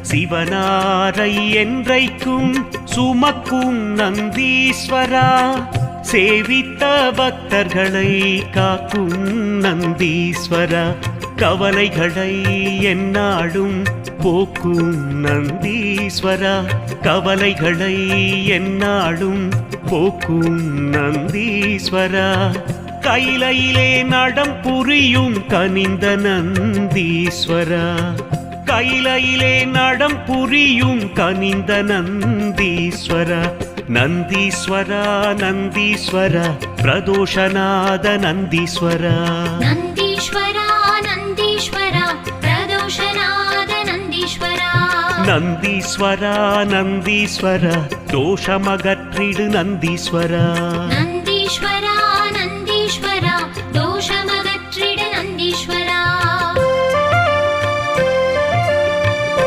சிவனாரை என்றைக்கும் சுமக்கும் நந்தீஸ்வரா, சேவித்த பக்தர்களை காக்கும் நந்தீஸ்வரா, கவலைகளை எந்நாளும் போக்கும் நந்தீஸ்வரா, கவலைகளை எந்நாளும் போக்கும் நந்தீஸ்வரா, கைலையிலே நடம் புரியும் கனிந்த நந்தீஸ்வரா, கைலையிலே நடம் புரியும் கனிந்த நந்தீஸ்வரா, நந்தீஸ்வரா நந்தீஸ்வரா பிரதோஷநாத நந்தீஸ்வரா, நந்தீஸ்வரா நந்தீஸ்வரா பிரதோஷநாத நந்தீஸ்வரா, நந்தீஸ்வரா நந்தீஸ்வரா தோஷமகற்றிடு நந்தீஸ்வரா, நந்தீஸ்வரா